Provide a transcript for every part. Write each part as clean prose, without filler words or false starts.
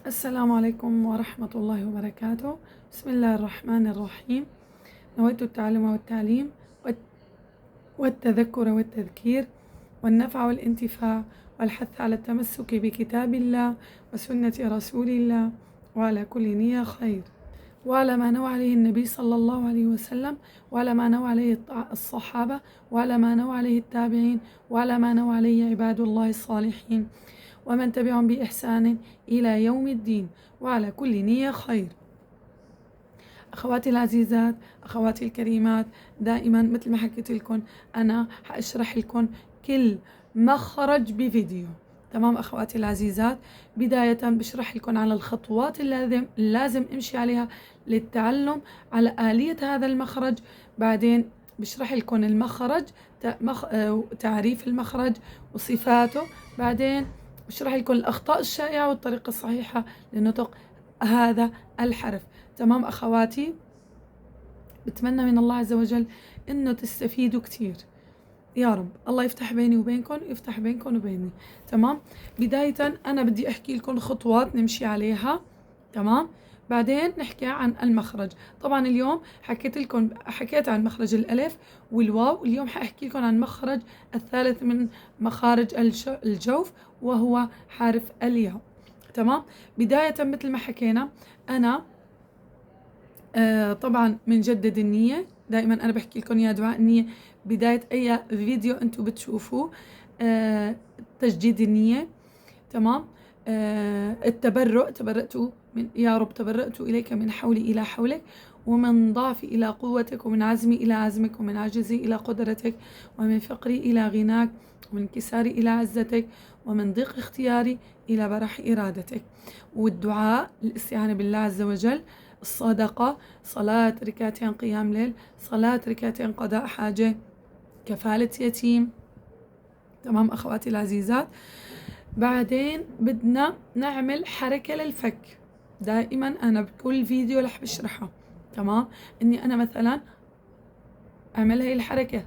السلام عليكم ورحمة الله وبركاته. بسم الله الرحمن الرحيم. نويت التعلم والتعليم والتذكر والتذكير والنفع والانتفاع والحث على التمسك بكتاب الله وسنة رسول الله وعلى كل نية خير، وعلى ما نوى عليه النبي صلى الله عليه وسلم، وعلى ما نوى عليه الصحابة، وعلى ما نوى عليه التابعين، وعلى ما نوى عليه عباد الله الصالحين ومن تبعهم بإحسان إلى يوم الدين، وعلى كل نية خير. أخواتي العزيزات، أخواتي الكريمات، دائما مثل ما حكيت لكم أنا حأشرح لكم كل مخرج بفيديو. تمام أخواتي العزيزات، بداية بشرح لكم على الخطوات اللي لازم امشي عليها للتعلم على آلية هذا المخرج. بعدين بشرح لكم المخرج، تعريف المخرج وصفاته. بعدين بشرح لكم الأخطاء الشائعة والطريقة الصحيحة لنطق هذا الحرف. تمام أخواتي، بتمنى من الله عز وجل إنه تستفيدوا كتير يا رب. الله يفتح بيني وبينكم ويفتح بينكم وبيني. تمام، بداية أنا بدي أحكي لكم خطوات نمشي عليها. تمام، بعدين نحكي عن المخرج. طبعا اليوم حكيت عن مخرج الألف والواو، اليوم حأحكي لكم عن مخرج الثالث من مخارج الجوف وهو حرف الياء. تمام، بداية مثل ما حكينا أنا طبعا بنجدد النية. دائما أنا بحكي لكم يا دعاء النية بداية أي فيديو أنتم بتشوفوه، تجديد النية. تمام، تبرأت من يا رب، تبرأت إليك من حولي إلى حولك، ومن ضعفي إلى قوتك، ومن عزمي إلى عزمك، ومن عجزي إلى قدرتك، ومن فقري إلى غناك، ومن انكساري إلى عزتك، ومن ضيق اختياري إلى برح إرادتك. والدعاء الاستعانة بالله عز وجل، الصدقة، صلاة ركعتين قيام ليل، صلاة ركعتين قضاء حاجة، كفالة يتيم. تمام أخواتي العزيزات، بعدين بدنا نعمل حركة للفك. دائما أنا بكل فيديو رح بشرحها. تمام، إني أنا مثلا أعمل هاي الحركة،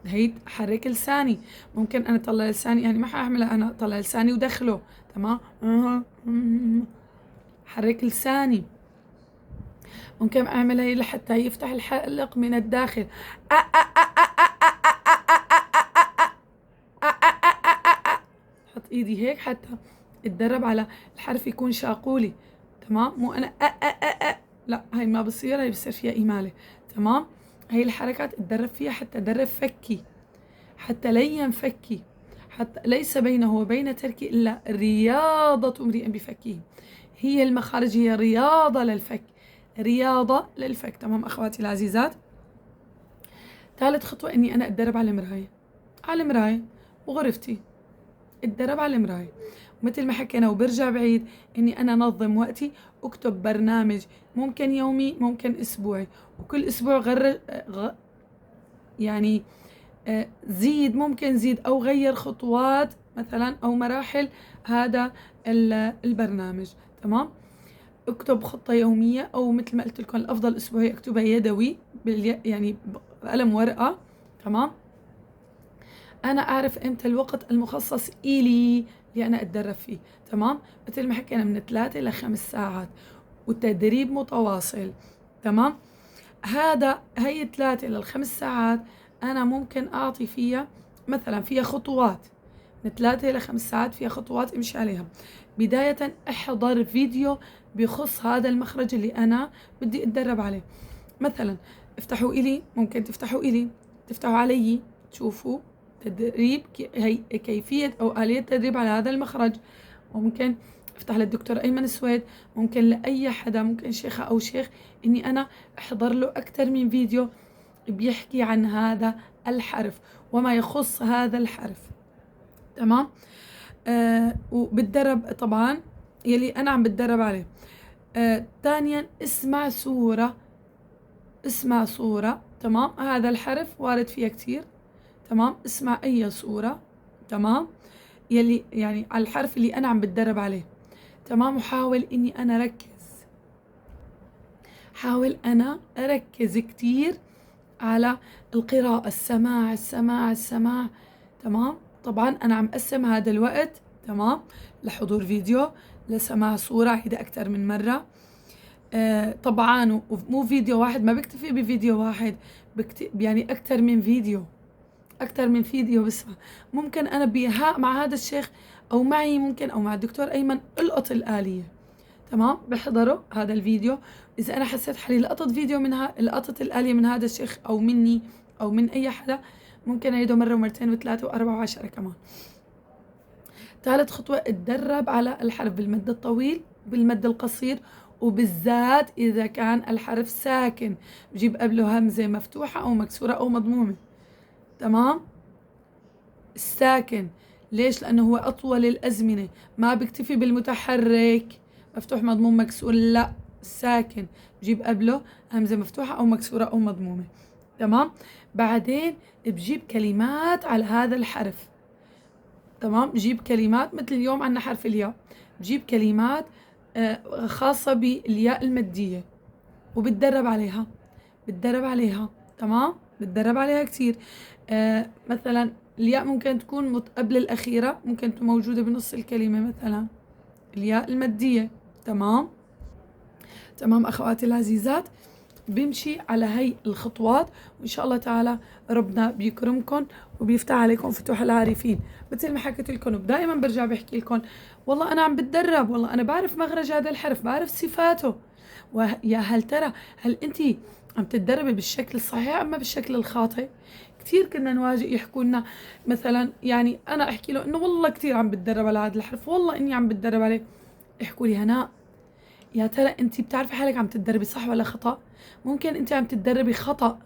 هي حرك لساني. ممكن أنا أطلع لساني، يعني ما حأعملها أنا أطلع لساني ودخله. تمام، حرك لساني. ممكن أعملها هي لحتى يفتح الحلق من الداخل. حط إيدي هيك حتى اتدرب على الحرف يكون شاقولي. تمام، مو أنا لا، هاي ما بصير، هاي بصير فيها إمالة. تمام، هاي الحركات اتدرب فيها حتى أدرب فكي، حتى لين فكي، حتى ليس بينه وبين تركي إلا رياضة امرئ بفكه. هي المخارج هي رياضة للفك، رياضة للفك. تمام أخواتي العزيزات، ثالث خطوة إني أنا أتدرب على المراية، على المراية وغرفتي، اتدرب على المراية. ومثل ما حكينا وبرجع بعيد، إني أنا نظم وقتي، أكتب برنامج، ممكن يومي ممكن أسبوعي، وكل أسبوع يعني زيد، ممكن زيد أو غير خطوات مثلا أو مراحل هذا البرنامج. تمام، اكتب خطة يومية، أو مثل ما قلت لكم الأفضل أسبوعية اكتبها يدوي يعني بقلم ورقة. تمام، أنا أعرف إمتى الوقت المخصص إلي اللي أنا أتدرب فيه. تمام، مثل ما حكينا من 3 إلى 5 ساعات والتدريب متواصل. تمام، هي 3 إلى 5 ساعات أنا ممكن أعطي فيها مثلا فيها خطوات، من 3 إلى 5 ساعات فيها خطوات امشي عليها. بداية احضر فيديو بخص هذا المخرج اللي أنا بدي أتدرب عليه. مثلا افتحوا إلي، ممكن تفتحوا علي تشوفوا تدريب كيفية أو آلية تدريب على هذا المخرج. وممكن افتح للدكتور أيمن السويد، ممكن لأي حدا، ممكن شيخة أو شيخ، إني أنا أحضر له أكثر من فيديو بيحكي عن هذا الحرف وما يخص هذا الحرف. تمام، وبتدرب طبعا يلي أنا عم بتدرب عليه. ثانيا اسمع صورة. تمام، هذا الحرف وارد فيها كتير. تمام، اسمع أي صورة. تمام، يلي يعني على الحرف اللي أنا عم بتدرب عليه. تمام، وحاول إني أنا حاول أنا أركز كتير على القراءة، السماع. تمام. طبعا أنا عم أقسم هذا الوقت تمام لحضور فيديو، لسماع صورة عيدة أكثر من مرة. طبعا مو فيديو واحد، ما بكتفي بفيديو واحد، يعني أكثر من فيديو، أكثر من فيديو بسمع. ممكن أنا مع هذا الشيخ أو معي، ممكن أو مع الدكتور أيمن ألقط الآلية، تمام، بحضروا هذا الفيديو. إذا أنا حسيت حالي لقطت فيديو لقطت الآلية من هذا الشيخ أو مني أو من أي حدا، ممكن أعيده مرة ومرتين وثلاثة وأربعة وعشرة كمان. ثالث خطوة، اتدرب على الحرف بالمد الطويل بالمد القصير، وبالذات إذا كان الحرف ساكن بجيب قبله همزة مفتوحة أو مكسورة أو مضمومة. تمام. الساكن ليش؟ لأنه هو أطول الأزمنة، ما بيكتفي بالمتحرك مفتوح مضموم مكسور، لا، الساكن بجيب قبله همزة مفتوحة أو مكسورة أو مضمومة. تمام. بعدين بجيب كلمات على هذا الحرف. تمام. بجيب كلمات مثل اليوم عنا حرف الياء، بجيب كلمات خاصة بالياء المادية وبتدرب عليها، بتدرب عليها. تمام. بتدرب عليها كتير. مثلا الياء ممكن تكون قبل الأخيرة، ممكن تكون موجودة بنص الكلمة، مثلا الياء المادية. تمام. تمام أخواتي العزيزات، بمشي على هي الخطوات، وإن شاء الله تعالى ربنا بيكرمكم وبيفتح عليكم فتوح العارفين. مثل ما حكيت لكم ودائما برجع بحكي لكم، والله أنا عم بتدرب، والله أنا بعرف مخرج هذا الحرف، بعرف صفاته. ويا هل ترى هل أنت عم تتدربي بالشكل الصحيح أما بالشكل الخاطئ؟ كتير كنا نواجه يحكوا لنا مثلا، يعني أنا أحكي له إنه والله كتير عم بتدرب على هذا الحرف، والله إني عم بتدرب عليه. يحكوا لي هناء، يا ترى انت بتعرفي حالك عم تتدربي صح ولا خطأ؟ ممكن انت عم تتدربي خطأ.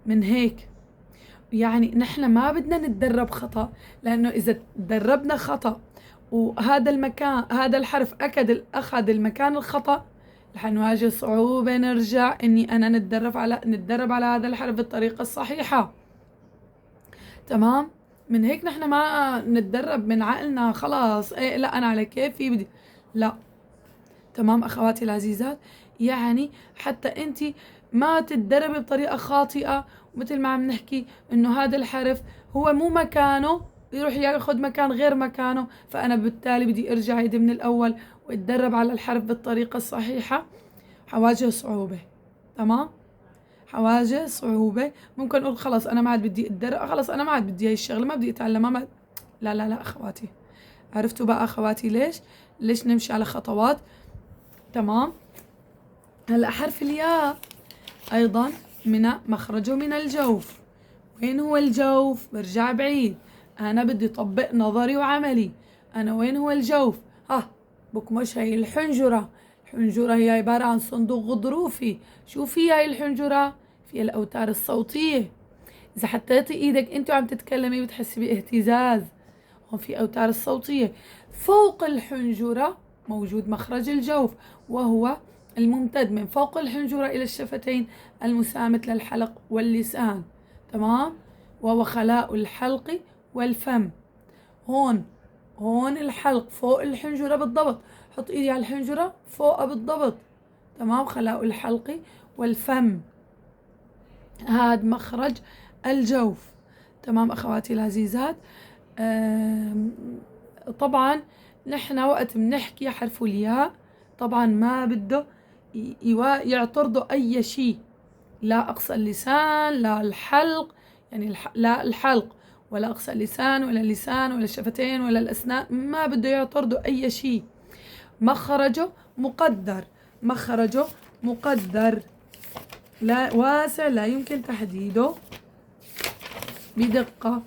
من هيك يعني نحن ما بدنا نتدرب خطأ، لأنه إذا تدربنا خطأ وهذا المكان هذا الحرف أخذ المكان الخطأ، رح نواجه صعوبة نرجع إني أنا نتدرب على هذا الحرف بالطريقة الصحيحة. تمام. من هيك نحن ما نتدرب من عقلنا خلاص، إيه لا أنا على كيفي بدي، لا. تمام أخواتي العزيزات، يعني حتى أنت ما تتدربي بطريقة خاطئة، ومثل ما عم نحكي إنه هذا الحرف هو مو مكانه، يروح ياخذ مكان غير مكانه، فأنا بالتالي بدي أرجع عيد من الأول وأتدرب على الحرف بالطريقة الصحيحة. حواجه صعوبة. تمام. حواجه صعوبة. ممكن أقول خلاص أنا ما عاد بدي أتدرب، خلاص أنا ما عاد بدي هاي الشغلة، ما بدي أتعلمها، لا لا لا أخواتي، عرفتوا بقى أخواتي ليش نمشي على خطوات؟ تمام. هلا حرف الياء أيضا من مخرجه من الجوف. وين هو الجوف؟ برجع بعيد، أنا بدي أطبق نظري وعملي. أنا وين هو الجوف؟ بكمش هي الحنجرة. الحنجرة هي عبارة عن صندوق غضروفي. شو في هاي الحنجرة؟ فيها الأوتار الصوتية. إذا حطيتي إيدك أنت وعم تتكلمي بتحسي باهتزاز، هون في أوتار الصوتية. فوق الحنجرة موجود مخرج الجوف، وهو الممتد من فوق الحنجرة إلى الشفتين المسامت للحلق واللسان. تمام. وهو خلاء الحلق والفم. هون الحلق فوق الحنجرة بالضبط، حط إيدي على الحنجرة فوقها بالضبط. تمام. خلاء الحلق والفم، هذا مخرج الجوف. تمام أخواتي العزيزات. طبعا نحن وقت بنحكي حرف الياء طبعا ما بده يعترضوا أي شيء، لا أقصى اللسان لا الحلق، يعني لا الحلق ولا أقصى اللسان ولا اللسان ولا الشفتين ولا الأسنان، ما بده يعترضوا أي شيء. مخرجه مقدر، مخرجه مقدر، لا واسع، لا يمكن تحديده بدقة.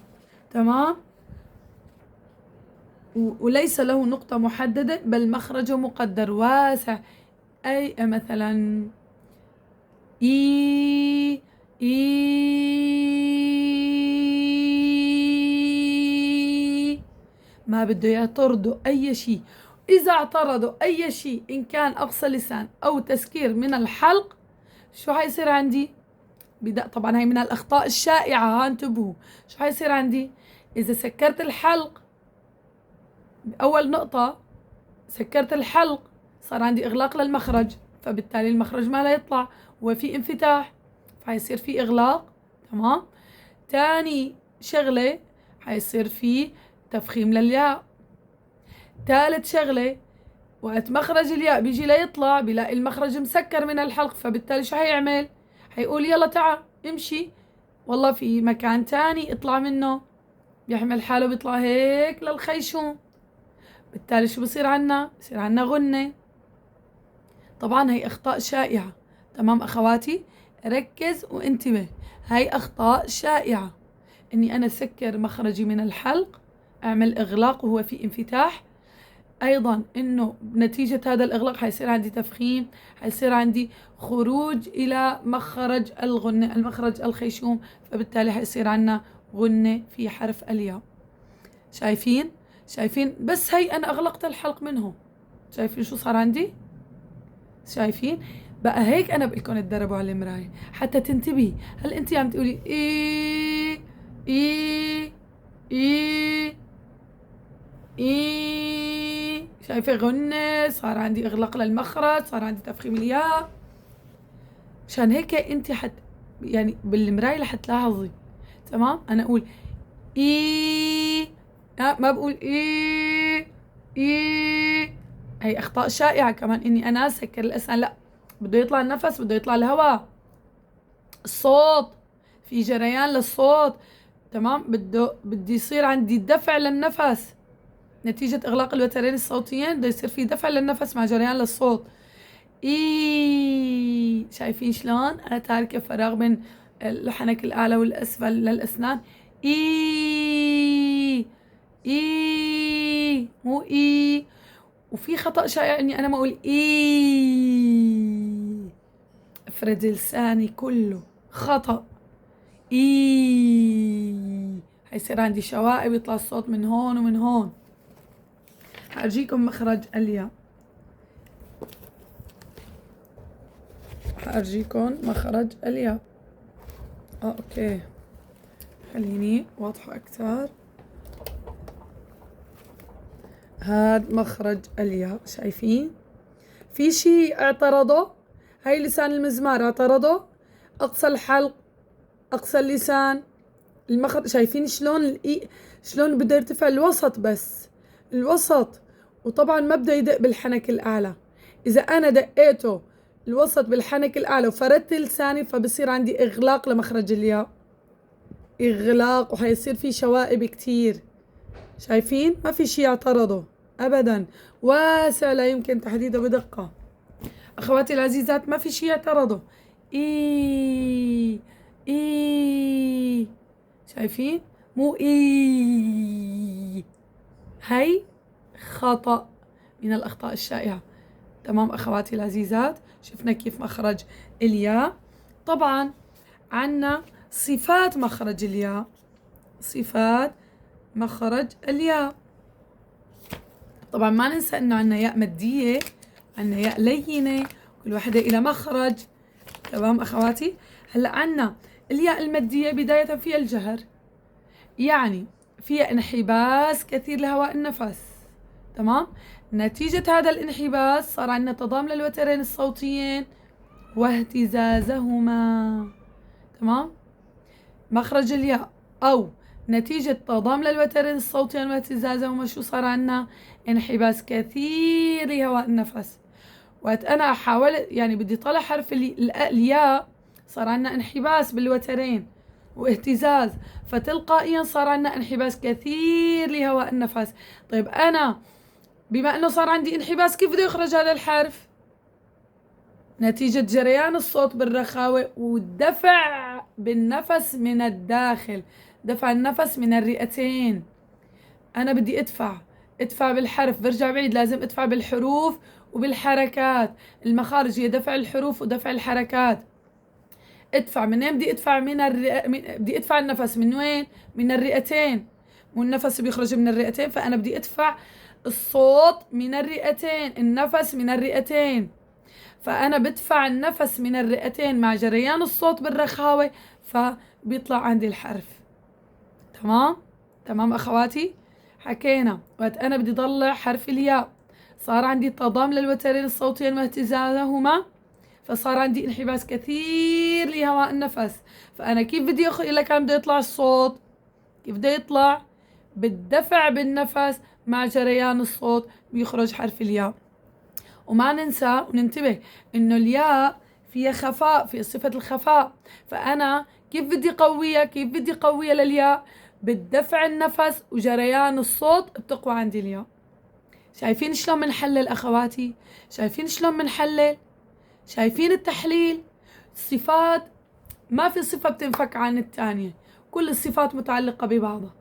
تمام. وليس له نقطة محددة، بل مخرجه مقدر واسع. أي مثلا إي ما بده يعترضوا أي شيء. إذا اعترضوا أي شيء إن كان أقصى لسان أو تسكير من الحلق، شو حيصير عندي؟ طبعا هي من الأخطاء الشائعة، انتبهوا. شو حيصير عندي؟ إذا سكرت الحلق، أول نقطة سكرت الحلق، صار عندي إغلاق للمخرج، فبالتالي المخرج ما لا يطلع وفي انفتاح، فهيصير في إغلاق. تمام. تاني شغلة حيصير في تفخيم للياء. ثالث شغلة، وقت مخرج الياء بيجي ليطلع بيلاقي المخرج مسكر من الحلق، فبالتالي شو حيعمل؟ حيقول يلا تعا امشي، والله في مكان تاني اطلع منه، بيحمل حاله بيطلع هيك للخيشوم. بالتالي شو بصير عنا؟ بصير عنا غنة. طبعا هي أخطاء شائعة، تمام أخواتي؟ ركز وانتبه، هاي أخطاء شائعة، إني أنا سكر مخرجي من الحلق، أعمل إغلاق وهو في انفتاح. أيضا إنه نتيجة هذا الإغلاق حيصير عندي تفخيم، حيصير عندي خروج إلى مخرج الغنة، المخرج الخيشوم، فبالتالي حيصير عنا غنة في حرف الياء. شايفين؟ شايفين؟ بس هي أنا أغلقت الحلق منه، شايفين شو صار عندي؟ شايفين؟ بقى هيك أنا بقولكم تدربوا على المراية حتى تنتبهي. هل أنت عم تقولي إيه إيه إيه إيه؟ شايفة غنة، صار عندي إغلاق للمخرج، صار عندي تفخيم الياء. مشان هيك أنت يعني بالمراية رح تلاحظي. تمام؟ أنا أقول إيه، ما بقول إيه إيه. هي أخطاء شائعة كمان، إني أنا أسكر الأسنان، لا، بده يطلع النفس، بده يطلع الهواء، الصوت، في جريان للصوت. تمام؟ بدي يصير عندي دفع للنفس نتيجة إغلاق الوترين الصوتيين، بده يصير في دفع للنفس مع جريان للصوت. إيه، شايفين شلون أنا تاركة فراغ بين الحنك الأعلى والأسفل للأسنان؟ إيه إيه، مو إيه. وفي خطأ شائع إني أنا ما أقول إيه، أفرد لساني كله، خطأ. إيه، هيصير عندي شوائب، يطلع الصوت من هون ومن هون. هأرجيكم مخرج الياء، هأرجيكم مخرج الياء. اوكي، خليني واضحة اكثر. هاد مخرج الياء، شايفين؟ في شي اعترضه؟ هاي لسان المزمار اعترضه، اقصى الحلق، اقصى اللسان، المخرج. شايفين شلون شلون بده يرتفع الوسط، بس الوسط، وطبعا ما بده يدق بالحنك الاعلى. اذا انا دقيته الوسط بالحنك الاعلى وفردت لساني، فبصير عندي اغلاق لمخرج الياء، اغلاق، وحيصير في شوائب كتير. شايفين؟ ما في شي يعترضه ابدا، واسع لا يمكن تحديده بدقة. اخواتي العزيزات، ما في شي يعترضه. ايه ايه، شايفين؟ مو ايه. هي خطأ من الأخطاء الشائعة. تمام أخواتي العزيزات، شفنا كيف مخرج الياء. طبعا عنا صفات مخرج الياء، صفات مخرج الياء. طبعا ما ننسى انه عنا ياء مادية، عنا ياء لينة، كل واحدة إلى مخرج. تمام أخواتي؟ هلا عنا الياء المادية بداية فيها الجهر، يعني فيها انحباس كثير لهواء النفس. تمام؟ نتيجة هذا الانحباس صار عندنا تضامن للوترين الصوتيين واهتزازهما. تمام؟ مخرج الياء، أو نتيجة تضامن للوترين الصوتيين واهتزازهما شو صار عندنا؟ انحباس كثير لهواء النفس. وقت أنا أحاول يعني بدي طلع حرف الياء، صار عندنا انحباس بالوترين واهتزاز، فتلقائيا صار عندنا انحباس كثير لهواء النفس. طيب أنا بما أنه صار عندي انحباس، كيف بده يخرج هذا الحرف؟ نتيجة جريان الصوت بالرخاوة والدفع بالنفس من الداخل، دفع النفس من الرئتين. أنا بدي أدفع بالحرف، برجع بعيد، لازم أدفع بالحروف وبالحركات. المخارج هي دفع الحروف ودفع الحركات. ادفع منين؟ بدي ادفع بدي ادفع النفس من وين؟ من الرئتين، والنفس بيخرج من الرئتين، فأنا بدي ادفع الصوت من الرئتين، النفس من الرئتين. فأنا بدفع النفس من الرئتين مع جريان الصوت بالرخاوة، فبيطلع عندي الحرف. تمام؟ تمام أخواتي؟ حكينا وقت أنا بدي ضلع حرف الياء، صار عندي تضامن للوترين الصوتيين واهتزازهما، فصار عندي انحباس كثير لهواء النفس. فأنا كيف بدي لك عم بده يطلع الصوت؟ كيف بده يطلع؟ بالدفع بالنفس مع جريان الصوت بيخرج حرف الياء. وما ننسى وننتبه إنه الياء فيها خفاء، في صفة الخفاء، فأنا كيف بدي قوية للياء؟ بالدفع النفس وجريان الصوت بتقوى عندي الياء. شايفين شلون منحلل أخواتي؟ شايفين شلون منحلل؟ شايفين التحليل؟ الصفات ما في صفة بتنفك عن الثانية، كل الصفات متعلقة ببعضها.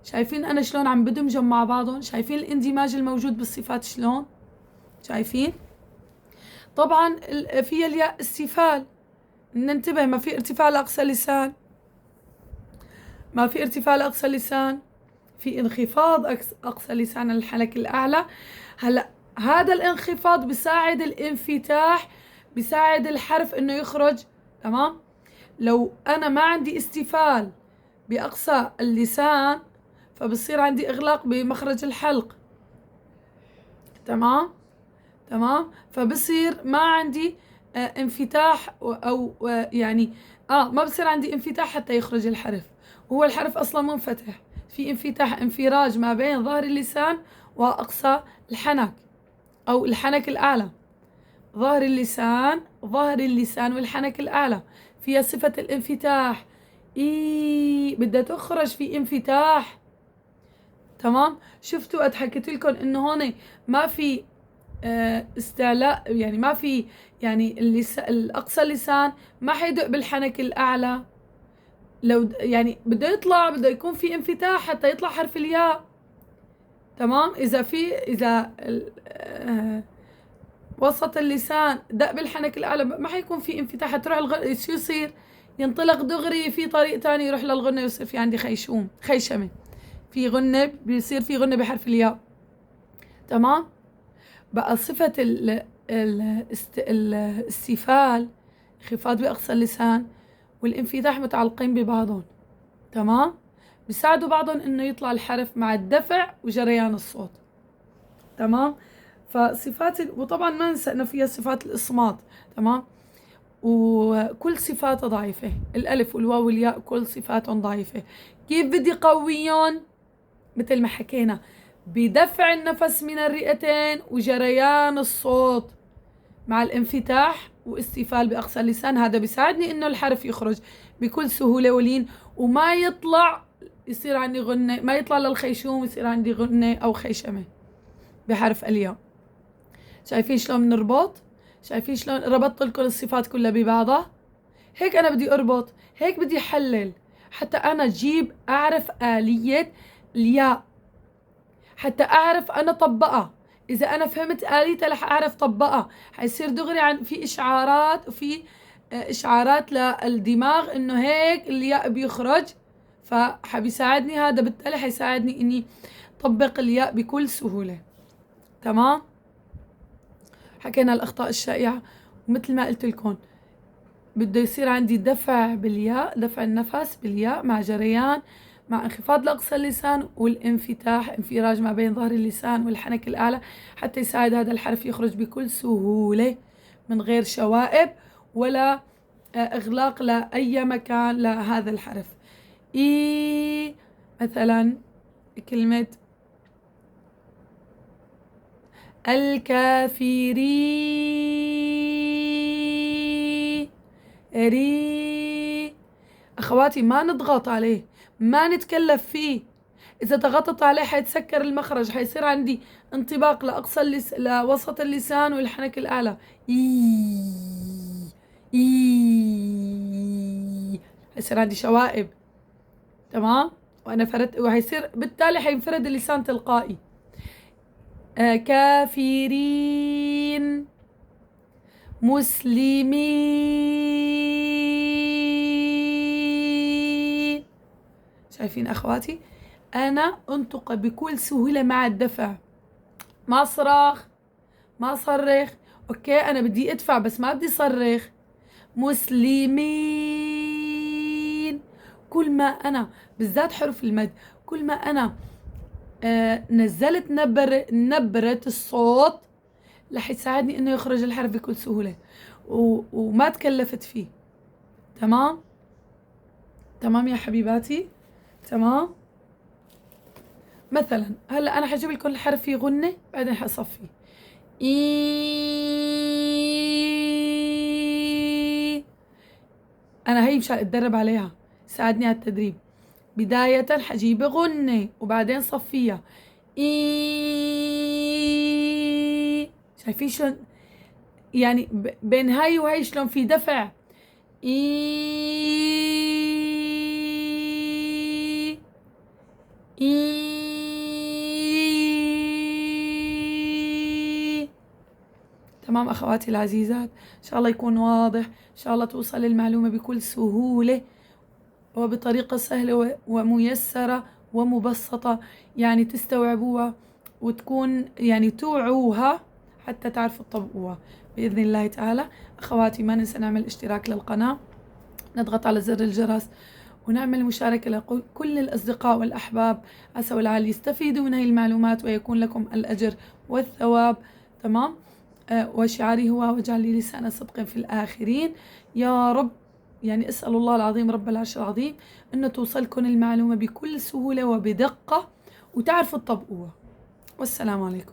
شايفين أنا شلون عم بدمجهم مع بعضهم؟ شايفين الاندماج الموجود بالصفات شلون؟ شايفين؟ طبعا في الياء استفال، ننتبه ما في ارتفاع لأقصى اللسان، ما في ارتفاع لأقصى اللسان، في انخفاض أقصى لسان الحنك الأعلى. هلا هذا الانخفاض بيساعد الانفتاح، بيساعد الحرف إنه يخرج. تمام. لو أنا ما عندي استفال بأقصى اللسان فبصير عندي إغلاق بمخرج الحلق. تمام. فبصير ما عندي انفتاح أو يعني ما بصير عندي انفتاح حتى يخرج الحرف، وهو الحرف أصلا منفتح، في انفراج ما بين ظهر اللسان وأقصى الحنك أو الحنك الأعلى. ظهر اللسان والحنك الأعلى فيها صفة الانفتاح، بدها تخرج في انفتاح. تمام. شفتوا قد حكيت لكم انه هون ما في استعلاء، يعني ما في، يعني الاقصى اللسان ما حيدق بالحنك الاعلى، لو يعني بده يكون في انفتاح حتى يطلع حرف الياء. تمام. اذا وسط اللسان دق بالحنك الاعلى ما حيكون في انفتاح، تروح شو يصير؟ ينطلق دغري في طريق تاني يروح للغنة، يصير في عندي خيشمة، في غنة، بيصير في غنة بحرف الياء. تمام. بقى صفة الاستفال، انخفاض بأقصى اللسان، والانفتاح متعلقين ببعضهم. تمام. بيساعدوا بعضهم انه يطلع الحرف مع الدفع وجريان الصوت. تمام. وطبعا ما ننسى انه فيها صفات الإصمات. تمام. وكل صفاتها ضعيفة، الألف والواو والياء كل صفاتهم ضعيفة. كيف بدي قويهم؟ مثل ما حكينا، بدفع النفس من الرئتين وجريان الصوت مع الانفتاح واستفال بأقصى اللسان. هذا بيساعدني انه الحرف يخرج بكل سهولة ولين، وما يطلع يصير عندي غنة، ما يطلع للخيشوم يصير عندي غنة او خيشمة بحرف الياء. شايفين شلون بنربط؟ شايفين شلون ربطت لكم الصفات كلها ببعضها؟ هيك انا بدي اربط، هيك بدي احلل، حتى انا اعرف آلية الياء، حتى اعرف انا طبقها. اذا انا فهمت آليتها رح اعرف طبقها، حيصير دغري في اشعارات، وفي اشعارات للدماغ انه هيك الياء بيخرج، فحبيساعدني هذا، بالتالي حيساعدني اني طبق الياء بكل سهولة. تمام. حكينا الأخطاء الشائعة، ومثل ما قلت لكم بده يصير عندي دفع بالياء، دفع النفس بالياء مع جريان، مع انخفاض لأقصى اللسان والانفتاح، انفراج ما بين ظهر اللسان والحنك الأعلى، حتى يساعد هذا الحرف يخرج بكل سهولة من غير شوائب ولا إغلاق لأي مكان لهذا الحرف. مثلا كلمة الكافرين، أخواتي ما نضغط عليه، ما نتكلف فيه. إذا ضغطت عليه حيتسكر المخرج، حيصير عندي انطباق لوسط اللسان والحنك الأعلى. حيصير عندي شوائب. تمام. وأنا وحيصير بالتالي حينفرد اللسان تلقائي. كافرين، مسلمين. شايفين أخواتي؟ أنا أنطق بكل سهولة مع الدفع، ما صراخ، ما صرخ. أوكي أنا بدي أدفع بس ما بدي صرخ. مسلمين، كل ما أنا بالذات حرف المد، كل ما أنا نزلت نبرة الصوت رح يساعدني انه يخرج الحرف بكل سهولة، وما تكلفت فيه. تمام. تمام يا حبيباتي. تمام. مثلا هلا انا حجيب لكم الحرف في غنة بعدين حصفي. انا هي مشان اتدرب عليها، ساعدني على التدريب. بداية حجيب غنة وبعدين صفيها. شايفين شلون يعني بين هاي وهي شلون في دفع. إي إي. تمام أخواتي العزيزات، إن شاء الله يكون واضح، إن شاء الله توصل المعلومة بكل سهولة وبطريقة سهلة وميسرة ومبسطة، يعني تستوعبوها وتكون يعني توعوها حتى تعرفوا تطبقوها بإذن الله تعالى. أخواتي ما ننسى نعمل اشتراك للقناة، نضغط على زر الجرس، ونعمل مشاركة لكل الأصدقاء والأحباب عسى والعال يستفيدوا من هذه المعلومات ويكون لكم الأجر والثواب. تمام. وشعاري هو واجعل لي لسان صدق في الآخرين. يا رب يعني أسأل الله العظيم رب العرش العظيم أنه توصلكم المعلومة بكل سهولة وبدقة وتعرفوا تطبقوها. والسلام عليكم.